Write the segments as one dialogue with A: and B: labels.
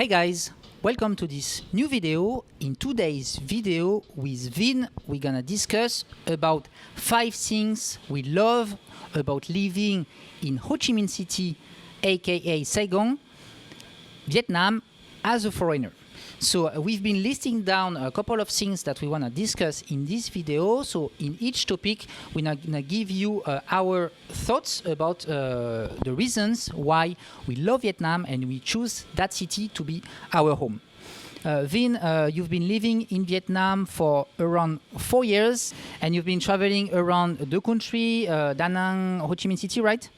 A: Hey guys, welcome to this new video. In today's video with Vin, we're gonna discuss about 5 things we love about living in Ho Chi Minh City, aka Saigon, Vietnam, as a foreigner. So we've been listing down a couple of things that we want to discuss in this video. So in each topic, we're going to give you our thoughts about the reasons why we love Vietnam and we choose that city to be our home. Vin, you've been living in Vietnam for around 4 years and you've been traveling around the country, Da Nang, Ho Chi Minh City, right?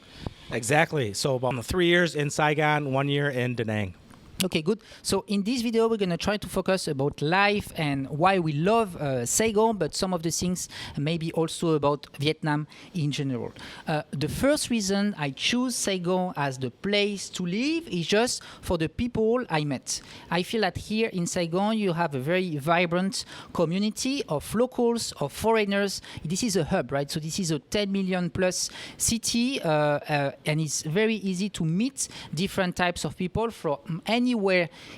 B: Exactly. So about 3 years in Saigon, 1 year in Da Nang.
A: Okay, good. So in this video, we're going to try to focus about life and why we love Saigon, but some of the things maybe also about Vietnam in general. The first reason I choose Saigon as the place to live is just for the people I met. I feel that here in Saigon, you have a very vibrant community of locals, of foreigners. This is a hub, right? So this is a 10 million plus city, and it's very easy to meet different types of people from anywhere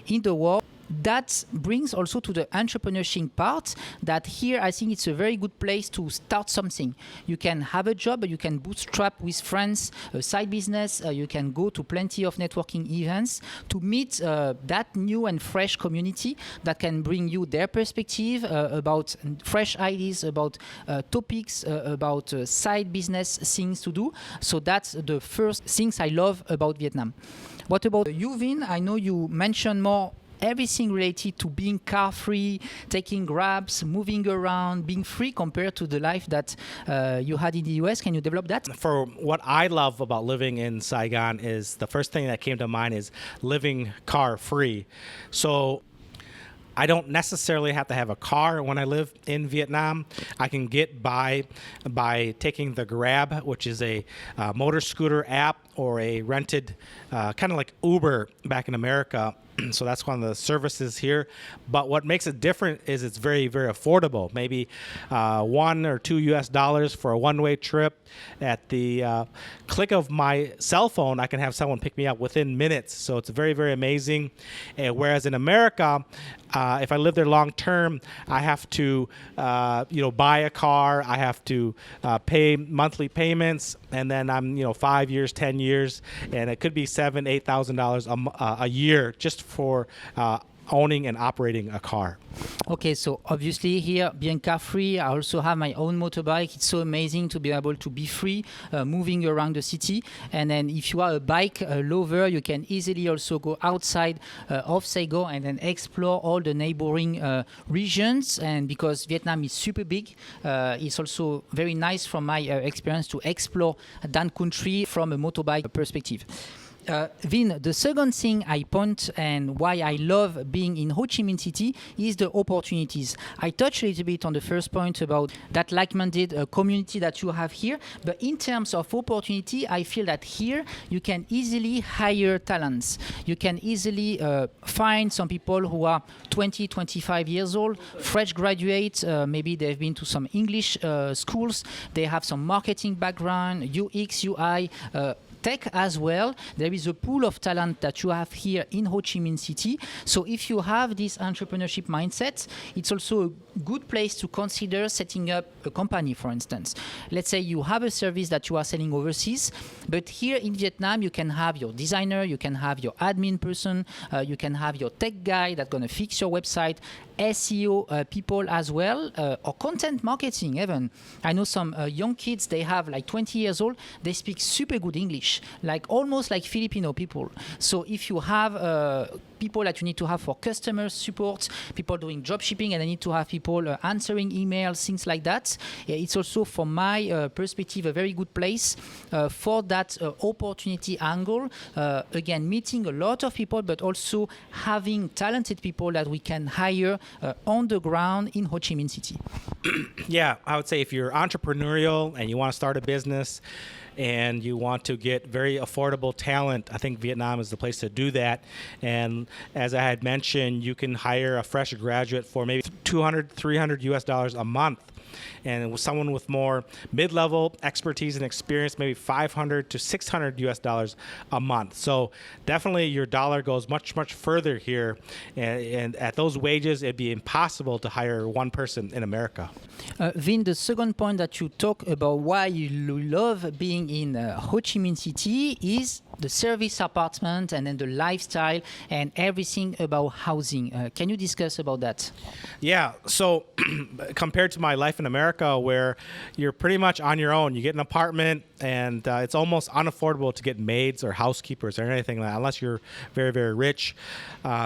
A: in the world. That brings also to the entrepreneurship part, that here I think it's a very good place to start something. You can have a job, you can bootstrap with friends, a side business, you can go to plenty of networking events to meet that new and fresh community that can bring you their perspective about fresh ideas, about topics, about side business things to do. So that's the first things I love about Vietnam. What about you, Vin? I know you mentioned more everything related to being car-free, taking Grabs, moving around, being free compared to the life that you had in the US. Can you develop that?
B: For what I love about living in Saigon is the first thing that came to mind is living car-free. So I don't necessarily have to have a car when I live in Vietnam. I can get by taking the Grab, which is a motor scooter app or a rented, kind of like Uber back in America. So that's one of the services here. But what makes it different is it's very, very affordable. Maybe $1 or $2 for a one-way trip. At the click of my cell phone, I can have someone pick me up within minutes. So it's very, very amazing. Whereas in America, if I live there long term, I have to, buy a car. I have to pay monthly payments, and then I'm, 5 years, 10 years, and it could be $7,000, $8,000 a year just for owning and operating a car.
A: Okay, so obviously here being car free, I also have my own motorbike. It's so amazing to be able to be free moving around the city. And then if you are a bike lover, you can easily also go outside of Saigon and then explore all the neighboring regions. And because Vietnam is super big, it's also very nice from my experience to explore that country from a motorbike perspective. Vin, the second thing I point and why I love being in Ho Chi Minh City is the opportunities. I touched a little bit on the first point about that like-minded community that you have here, but in terms of opportunity, I feel that here you can easily hire talents. You can easily find some people who are 20, 25 years old, fresh graduates, maybe they've been to some English schools, they have some marketing background, UX, UI, tech as well. There is a pool of talent that you have here in Ho Chi Minh City. So if you have this entrepreneurship mindset, it's also a good place to consider setting up a company, for instance. Let's say you have a service that you are selling overseas, but here in Vietnam, you can have your designer, you can have your admin person, you can have your tech guy that's going to fix your website, SEO people as well, or content marketing even. I know some young kids, they have like 20 years old, they speak super good English, like almost like Filipino people. So if you have people that you need to have for customer support, people doing drop shipping, and I need to have people answering emails, things like that. It's also, from my perspective, a very good place for that opportunity angle. Again, meeting a lot of people, but also having talented people that we can hire on the ground in Ho Chi Minh City.
B: Yeah, I would say if you're entrepreneurial and you want to start a business, and you want to get very affordable talent, I think Vietnam is the place to do that. And as I had mentioned, you can hire a fresh graduate for maybe $200, $300 a month. and with someone with more mid-level expertise and experience, maybe $500 to $600 a month. So definitely your dollar goes much, much further here. And at those wages, it'd be impossible to hire one person in America.
A: Vin, the second point that you talk about why you love being in Ho Chi Minh City is the service apartment and then the lifestyle and everything about housing. Can you discuss about that?
B: Yeah, so compared to my life in America, where you're pretty much on your own, you get an apartment and it's almost unaffordable to get maids or housekeepers or anything like that, unless you're very, very rich.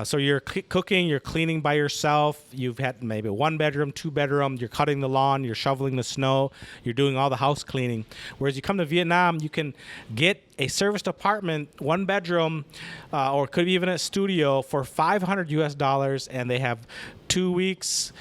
B: So you're cooking, you're cleaning by yourself. You've had maybe 1 bedroom, 2 bedroom. You're cutting the lawn, you're shoveling the snow, you're doing all the house cleaning. Whereas you come to Vietnam, you can get a serviced apartment, 1 bedroom, or could be even a studio for $500, and they have 2 weeks,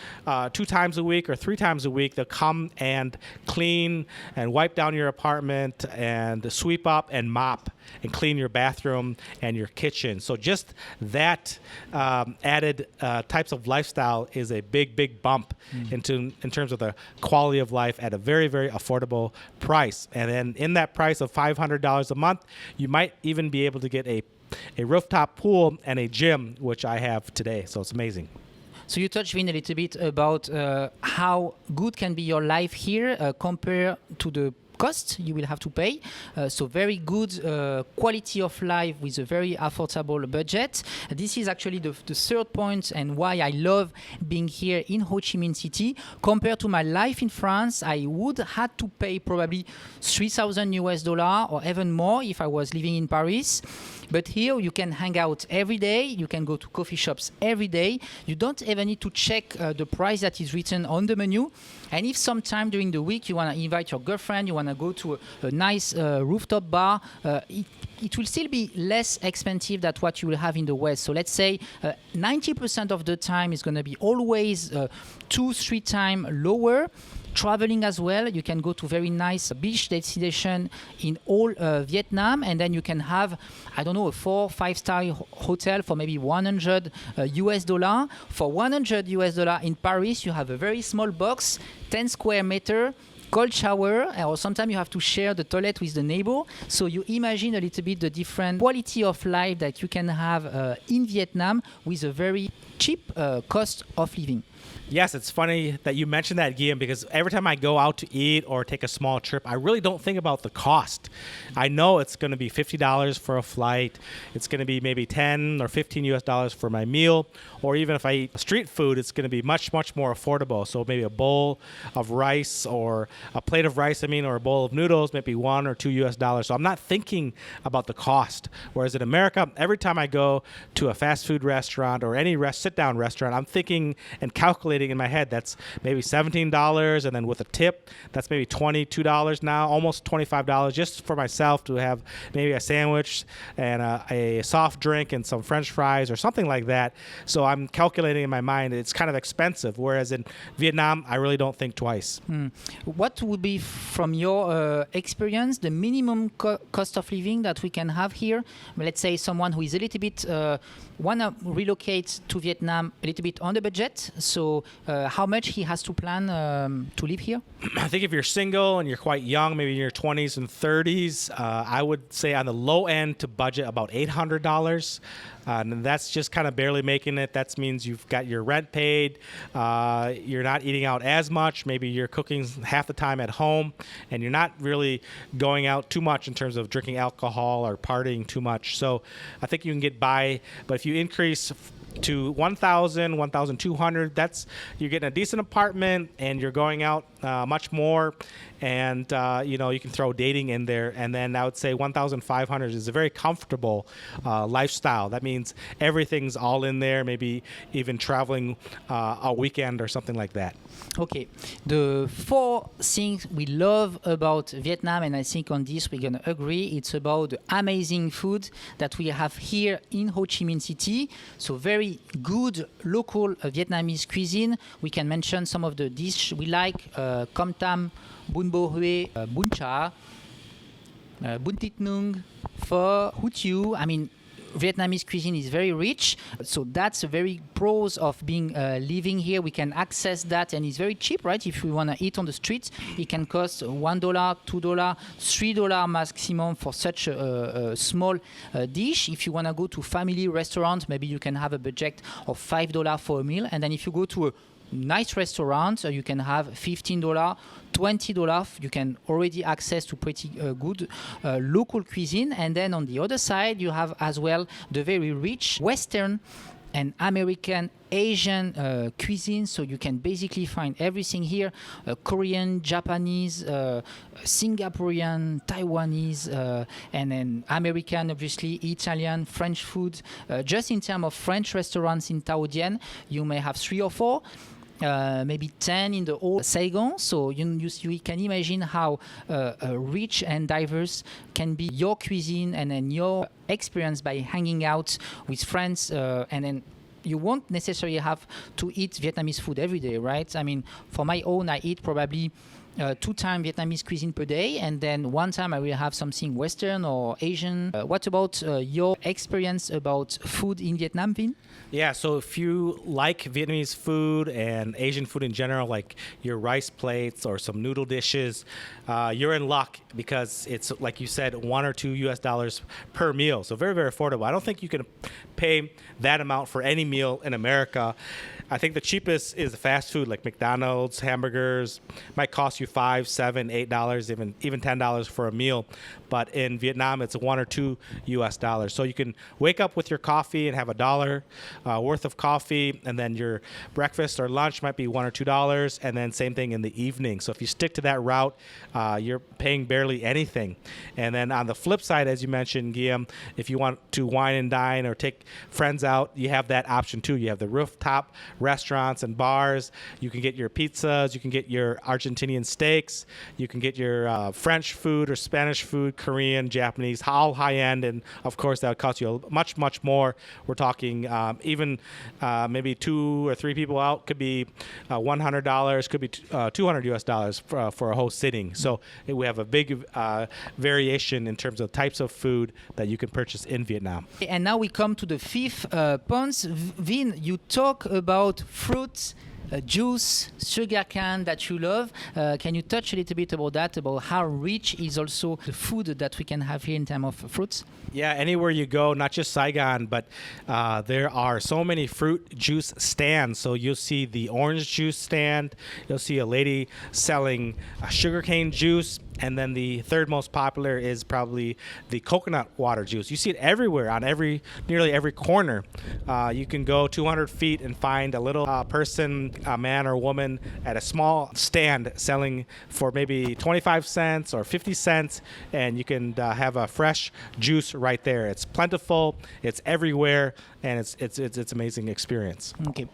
B: 2 times a week or 3 times a week. They'll come and clean and wipe down your apartment and sweep up and mop and clean your bathroom and your kitchen. So just that added types of lifestyle is a big, big bump in terms of the quality of life at a very, very affordable price. And then in that price of $500 a month, you might even be able to get a rooftop pool and a gym, which I have today. So it's amazing.
A: So you touched, Vin, a little bit about how good can be your life here compared to the cost you will have to pay. So very good quality of life with a very affordable budget. This is actually the third point and why I love being here in Ho Chi Minh City. Compared to my life in France, I would have to pay probably $3,000 or even more if I was living in Paris. But here you can hang out every day. You can go to coffee shops every day. You don't even need to check the price that is written on the menu. And if sometime during the week you want to invite your girlfriend, you want to go to a nice rooftop bar, it will still be less expensive than what you will have in the West. So let's say 90% of the time is going to be always 2-3 times lower. Traveling as well, you can go to very nice beach destination in all Vietnam, and then you can have, I don't know, a 4-5-star hotel for maybe $100 US. For $100 US in Paris, you have a very small box, 10 square meter, cold shower, or sometimes you have to share the toilet with the neighbor. So you imagine a little bit the different quality of life that you can have in Vietnam with a very cheap cost of living.
B: Yes, it's funny that you mentioned that, Guillaume, because every time I go out to eat or take a small trip, I really don't think about the cost. I know it's going to be $50 for a flight. It's going to be maybe $10 or $15 US for my meal. Or even if I eat street food, it's going to be much, much more affordable. So maybe a bowl of rice or a plate of rice, or a bowl of noodles, maybe $1 or $2 US. So I'm not thinking about the cost. Whereas in America, every time I go to a fast food restaurant or any sit-down restaurant, I'm thinking and calculating in my head that's maybe $17, and then with a tip that's maybe $22 now, almost $25 just for myself to have maybe a sandwich and a soft drink and some French fries or something like that. So I'm calculating in my mind it's kind of expensive, whereas in Vietnam I really don't think twice.
A: What would be, from your experience, the minimum cost of living that we can have here? Let's say someone who is a little bit want to relocate to Vietnam a little bit on the budget. So how much he has to plan to live here?
B: I think if you're single and you're quite young, maybe in your 20s and 30s, I would say on the low end to budget about $800. And that's just kind of barely making it. That means you've got your rent paid. You're not eating out as much. Maybe you're cooking half the time at home, and you're not really going out too much in terms of drinking alcohol or partying too much. So I think you can get by. But if you increase to 1,000, 1,200, you're getting a decent apartment and you're going out much more, and you can throw dating in there, and then I would say 1,500 is a very comfortable lifestyle. That means everything's all in there, maybe even traveling a weekend or something like that.
A: Okay, the 4 things we love about Vietnam, and I think on this we're going to agree, it's about the amazing food that we have here in Ho Chi Minh City. So very good local Vietnamese cuisine. We can mention some of the dishes we like: com tam, bún bò Huế, bún chả, bún thịt nướng, pho, hủ tiếu. Vietnamese cuisine is very rich, so that's a very pros of being living here. We can access that, and it's very cheap, right? If we want to eat on the street, it can cost $1, $2, $3 maximum for such a small dish. If you want to go to family restaurant, maybe you can have a budget of $5 for a meal, and then if you go to a nice restaurant, you can have $15, $20. You can already access to pretty good local cuisine. And then on the other side, you have as well the very rich Western and American, Asian cuisine. So you can basically find everything here: Korean, Japanese, Singaporean, Taiwanese, and then American, obviously, Italian, French food. Just in terms of French restaurants in Tao Dien, you may have 3 or 4. Maybe 10 in the whole Saigon. So you can imagine how rich and diverse can be your cuisine and then your experience by hanging out with friends. And then you won't necessarily have to eat Vietnamese food every day, right? I mean, for my own, I eat probably 2 times Vietnamese cuisine per day, and then 1 time I will have something Western or Asian. What about your experience about food in Vietnam, Vin?
B: Yeah, so if you like Vietnamese food and Asian food in general, like your rice plates or some noodle dishes, you're in luck because it's, like you said, $1 or $2 US per meal. So very, very affordable. I don't think you can pay that amount for any meal in America. I think the cheapest is fast food like McDonald's, hamburgers. Might cost you $5, $7, $8, even $10 for a meal. But in Vietnam, it's $1 or $2 US. So you can wake up with your coffee and have $1 worth of coffee, and then your breakfast or lunch might be $1 or $2, and then same thing in the evening. So if you stick to that route, you're paying barely anything. And then on the flip side, as you mentioned, Guillaume, if you want to wine and dine or take friends out, you have that option too. You have the rooftop restaurants and bars. You can get your pizzas, you can get your Argentinian steaks, you can get your French food or Spanish food, Korean, Japanese, all high end, and of course that would cost you much, much more. We're talking even maybe 2 or 3 people out could be $100, could be $200 US for a whole sitting. So we have a big variation in terms of types of food that you can purchase in Vietnam.
A: And now we come to the 5th point. Vin, you talk about fruits, juice, sugarcane that you love. Can you touch a little bit about that, about how rich is also the food that we can have here in terms of fruits?
B: Yeah, anywhere you go, not just Saigon, but there are so many fruit juice stands. So you'll see the orange juice stand, you'll see a lady selling sugarcane juice, and then the third most popular is probably the coconut water juice. You see it everywhere, on nearly every corner. You can go 200 feet and find a little person, a man or woman, at a small stand selling for maybe 25 cents or 50 cents, and you can have a fresh juice right there. It's plentiful, it's everywhere, and it's amazing experience.
A: Okay,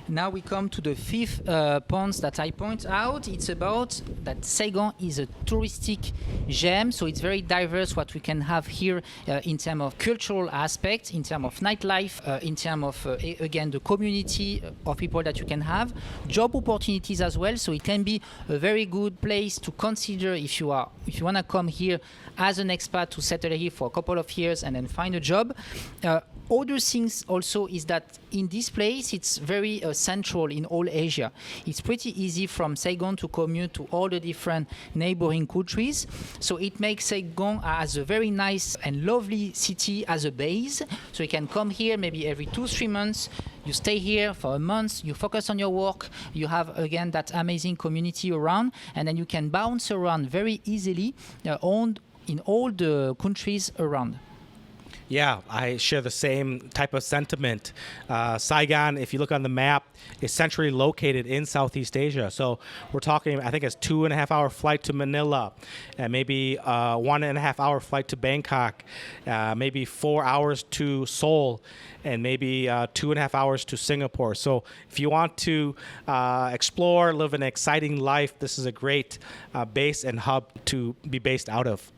A: now we come to the 5th point that I point out. It's about that Saigon is a touristic gem, so it's very diverse what we can have here in terms of cultural aspects, in terms of nightlife, in terms of again the community of people that you can have, job opportunities as well. So it can be a very good place to consider if you want to come here as an expat to settle here for a couple of years and then find a job. Other things also is that in this place, it's very central in all Asia. It's pretty easy from Saigon to commute to all the different neighboring countries. So it makes Saigon as a very nice and lovely city as a base. So you can come here maybe every 2-3 months. You stay here for a month, you focus on your work, you have again that amazing community around, and then you can bounce around very easily in all the countries around.
B: Yeah, I share the same type of sentiment. Saigon, if you look on the map, is centrally located in Southeast Asia. So we're talking, I think it's 2.5-hour flight to Manila, and maybe 1.5-hour flight to Bangkok, maybe 4 hours to Seoul, and maybe 2.5 hours to Singapore. So if you want to explore, live an exciting life, this is a great base and hub to be based out of.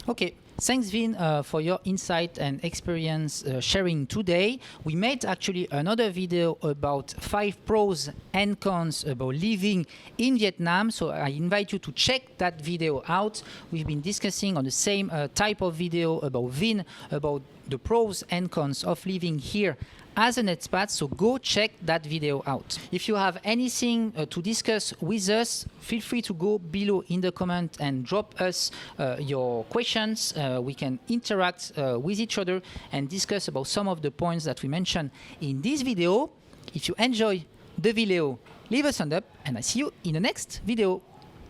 A: Okay. Thanks, Vin, for your insight and experience sharing today. We made actually another video about 5 pros and cons about living in Vietnam, so I invite you to check that video out. We've been discussing on the same type of video about Vin, about the pros and cons of living here as an expat, so go check that video out. If you have anything to discuss with us, feel free to go below in the comment and drop us your questions. We can interact with each other and discuss about some of the points that we mentioned in this video. If you enjoy the video, leave a thumbs up, and I see you in the next video.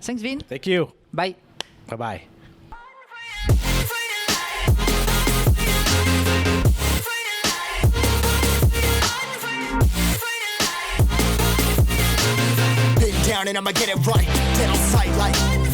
A: Thanks, Vin.
B: Thank you.
A: Bye.
B: Bye-bye.
C: Down and I'ma get it right, dead on sight like